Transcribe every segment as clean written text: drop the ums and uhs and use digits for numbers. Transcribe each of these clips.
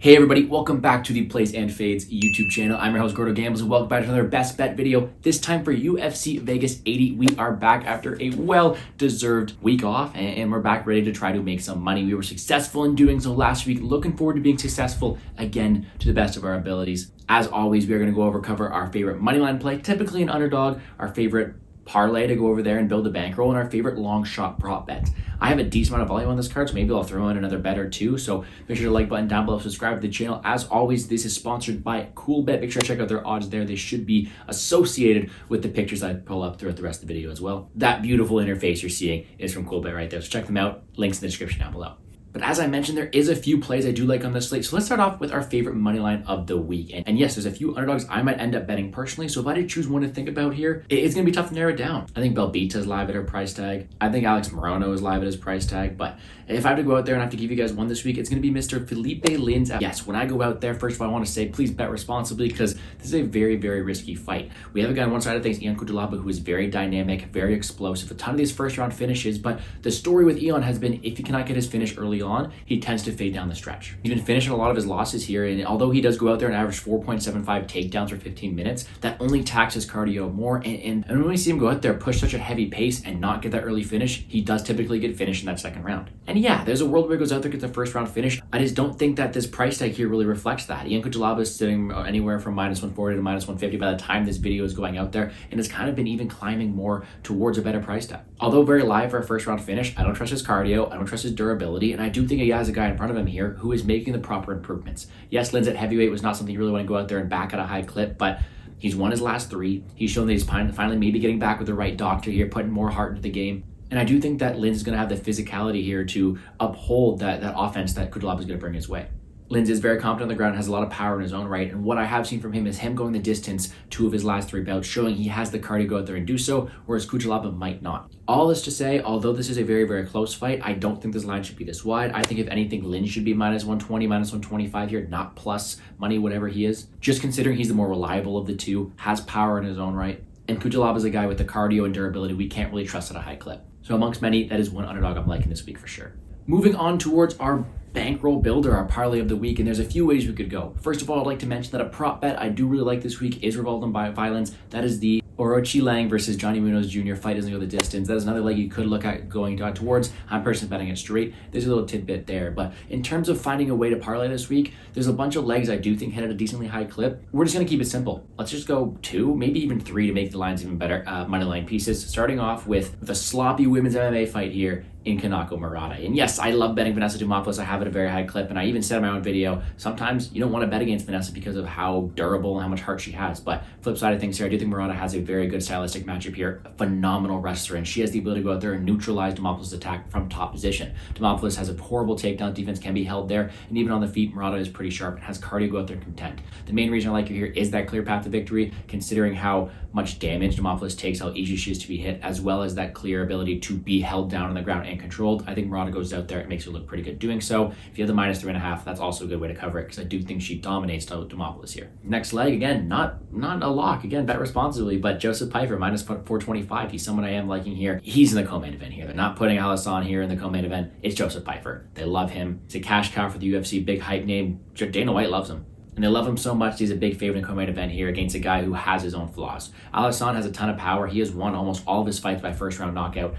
Hey everybody, welcome back to the Plays and Fades YouTube channel. I'm your host Gordo Gambles and welcome back to another best bet video. This time for UFC Vegas 80. We are back after a well-deserved week off and we're back ready to try to make some money. We were successful in doing so last week. Looking forward to being successful again to the best of our abilities. As always, we are going to cover our favorite moneyline play, typically an underdog, our favorite parlay to go over there and build a bankroll, and our favorite long shot prop bets. I have a decent amount of volume on this card, so maybe I'll throw in another bet or two. So make sure to like button down below, subscribe to the channel. As always, this is sponsored by Coolbet. Make sure to check out their odds there. They should be associated with the pictures I pull up throughout the rest of the video as well. That beautiful interface you're seeing is from Coolbet right there. So check them out. Links in the description down below. But as I mentioned, there is a few plays I do like on this slate. So let's start off with our favorite money line of the week. And yes, there's a few underdogs I might end up betting personally. So if I did choose one to think about here, it's going to be tough to narrow it down. I think Belbita is live at her price tag. I think Alex Morono is live at his price tag. But if I have to go out there and I have to give you guys one this week, it's going to be Mr. Felipe Lins. Yes, when I go out there, first of all, I want to say please bet responsibly because this is a very, very risky fight. We have a guy on one side of things, Ion Cutelaba, who is very dynamic, very explosive, a ton of these first round finishes. But the story with Ion has been if he cannot get his finish early on, he tends to fade down the stretch. He's been finishing a lot of his losses here, and although he does go out there and average 4.75 takedowns for 15 minutes, that only taxes cardio more. And when we see him go out there, push such a heavy pace and not get that early finish, he does typically get finished in that second round. And yeah, there's a world where he goes out there, gets the first round finish. I just don't think that this price tag here really reflects that. Ion Cutelaba is sitting anywhere from -140 to -150 by the time this video is going out there, and has kind of been even climbing more towards a better price tag. Although very live for a first round finish, I don't trust his cardio, I don't trust his durability, and I do think he has a guy in front of him here who is making the proper improvements. Yes, Lins at heavyweight was not something you really want to go out there and back at a high clip, but he's won his last three. He's shown that he's finally maybe getting back with the right doctor here, putting more heart into the game. And I do think that Lins is going to have the physicality here to uphold that offense that Cutelaba is going to bring his way. Lins is very confident on the ground, has a lot of power in his own right, and what I have seen from him is him going the distance 2 of his last 3 bouts, showing he has the cardio to go out there and do so, whereas Cutelaba might not. All this to say, although this is a very, very close fight, I don't think this line should be this wide. I think if anything, Lins should be -120, -125 here, not plus money, whatever he is. Just considering he's the more reliable of the two, has power in his own right, and Cutelaba is a guy with the cardio and durability we can't really trust at a high clip. So amongst many, that is one underdog I'm liking this week for sure. Moving on towards our bankroll builder, our parlay of the week, and there's a few ways we could go. First of all, I'd like to mention that a prop bet I do really like this week is Revolting by Violence. That is the Orochi Lang versus Johnny Munoz Jr. fight doesn't go the distance. That is another leg you could look at going towards. I'm personally betting it straight. There's a little tidbit there, but in terms of finding a way to parlay this week, there's a bunch of legs I do think hit at a decently high clip. We're just going to keep it simple. Let's just go 2, maybe even 3 to make the lines even better. Money line pieces, starting off with the sloppy women's MMA fight here in Kanako Murata. And yes, I love betting Vanessa Demopoulos. I have it at a very high clip, and I even said in my own video, sometimes you don't want to bet against Vanessa because of how durable and how much heart she has. But flip side of things here, I do think Murata has a very good stylistic matchup here, a phenomenal wrestler, and she has the ability to go out there and neutralize Demopoulos' attack from top position. Demopoulos has a horrible takedown defense, can be held there, and even on the feet, Murata is pretty sharp and has cardio to go out there and contend. The main reason I like her here is that clear path to victory, considering how much damage Demopoulos takes, how easy she is to be hit, as well as that clear ability to be held down on the ground and controlled. I think Murata goes out there, it makes her look pretty good doing so. If you have the -3.5, that's also a good way to cover it because I do think she dominates Demopoulos here. Next leg, again, not a lock. Again, bet responsibly, but Joseph Pyfer, -425. He's someone I am liking here. He's in the co-main event here. They're not putting Alisson here in the co-main event. It's Joseph Pyfer. They love him. He's a cash cow for the UFC, big hype name. Dana White loves him. And they love him so much, he's a big favorite in co-main event here against a guy who has his own flaws. Alisson has a ton of power. He has won almost all of his fights by first round knockout.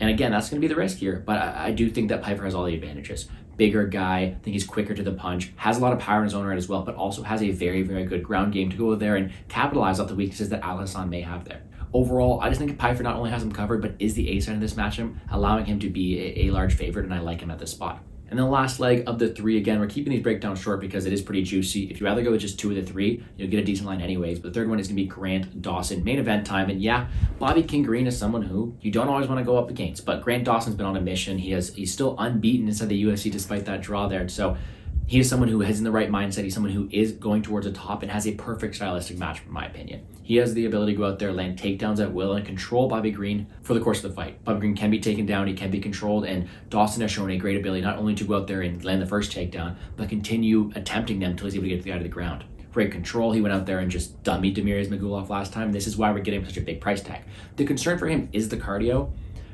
And again, that's going to be the risk here. But I do think that Pyfer has all the advantages. Bigger guy, I think he's quicker to the punch, has a lot of power in his own right as well, but also has a very, very good ground game to go there and capitalize off the weaknesses that Alisson may have there. Overall, I just think Pyfer not only has him covered, but is the A side in this matchup, allowing him to be a large favorite, and I like him at this spot. And then the last leg of the 3, again, we're keeping these breakdowns short because it is pretty juicy. If you rather go with just 2 of the 3, you'll get a decent line anyways. But the third one is going to be Grant Dawson, main event time. And yeah, Bobby King Green is someone who you don't always want to go up against. But Grant Dawson's been on a mission. He's still unbeaten inside the UFC despite that draw there. So he is someone who is in the right mindset. He's someone who is going towards the top and has a perfect stylistic match, in my opinion. He has the ability to go out there, land takedowns at will, and control Bobby Green for the course of the fight. Bobby Green can be taken down, he can be controlled, and Dawson has shown a great ability not only to go out there and land the first takedown, but continue attempting them until he's able to get to the guy to the ground. Great control. He went out there and just dummied Demirez Magulov last time. This is why we're getting such a big price tag. The concern for him is the cardio.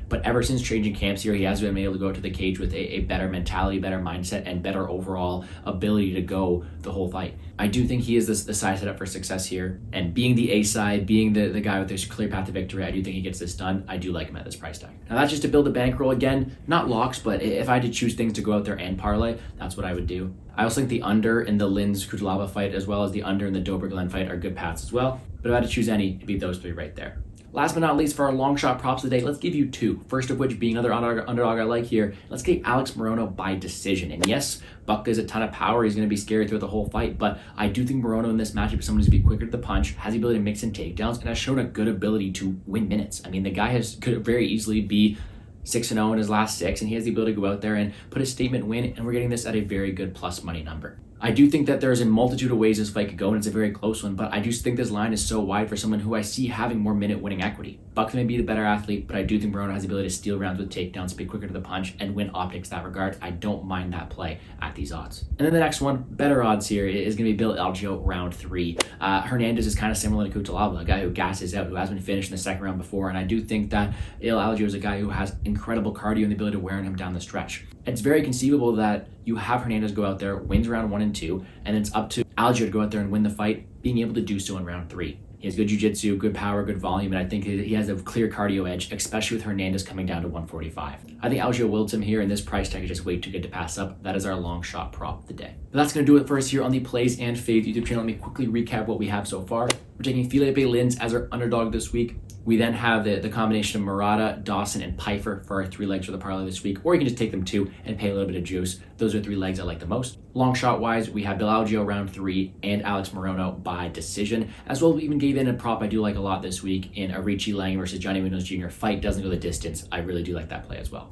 but ever since changing camps here, he has been able to go to the cage with a better mentality, better mindset, and better overall ability to go the whole fight. I do think he is the side set up for success here, and being the A side, being the guy with this clear path to victory, I do think he gets this done. I do like him at this price tag. Now that's just to build a bankroll. Again, not locks, but if I had to choose things to go out there and parlay, that's what I would do. I also think the under in the Linz Kutalaba fight, as well as the under in the Dober Glenn fight, are good paths as well. But if I had to choose any, it'd be those three right there. Last but not least, for our long shot props of the day, let's give you two. First of which being another underdog I like here. Let's get Alex Morono by decision. And yes, Buck has a ton of power. He's going to be scary throughout the whole fight. But I do think Morono in this matchup is someone who's going to be quicker to the punch, has the ability to mix in takedowns, and has shown a good ability to win minutes. I mean, the guy could very easily be 6-0 in his last 6, and he has the ability to go out there and put a statement win, and we're getting this at a very good plus money number. I do think that there's a multitude of ways this fight could go, and it's a very close one, but I do think this line is so wide for someone who I see having more minute winning equity. Buck may be the better athlete, but I do think Morono has the ability to steal rounds with takedowns, be quicker to the punch, and win optics that regard. I don't mind that play at these odds. And then the next one, better odds here, is going to be Bill Algeo round 3. Hernandez is kind of similar to Kutalaba, a guy who gasses out, who has been finished in the second round before, and I do think that Algeo is a guy who has incredible cardio and the ability to wear him down the stretch. It's very conceivable that you have Hernandez go out there, wins round 1 and 2, and it's up to Algeo to go out there and win the fight, being able to do so in round 3. He has good jiu-jitsu, good power, good volume, and I think he has a clear cardio edge, especially with Hernandez coming down to 145. I think Algeo wilds him here, and this price tag is just way too good to pass up. That is our long shot prop of the day. But that's going to do it for us here on the Plays and Fades YouTube channel. Let me quickly recap what we have so far. We're taking Felipe Lins as our underdog this week. We then have the combination of Murata, Dawson, and Pfeiffer for our 3 legs for the parlay this week, or you can just take them 2 and pay a little bit of juice. Those are 3 legs I like the most. Long shot wise, we have Bill Algeo round 3 and Alex Morono by decision, as well as we even gave in a prop I do like a lot this week in a Richie Lang versus Johnny Munoz Jr. fight. Doesn't go the distance. I really do like that play as well.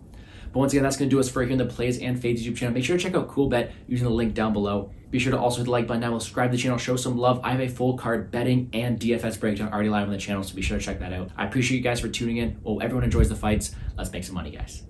But once again, that's going to do us for here in the Plays and Fades YouTube channel. Make sure to check out CoolBet using the link down below. Be sure to also hit the like button down below, subscribe to the channel, show some love. I have a full card betting and DFS breakdown already live on the channel, so be sure to check that out. I appreciate you guys for tuning in. Well, everyone enjoys the fights. Let's make some money, guys.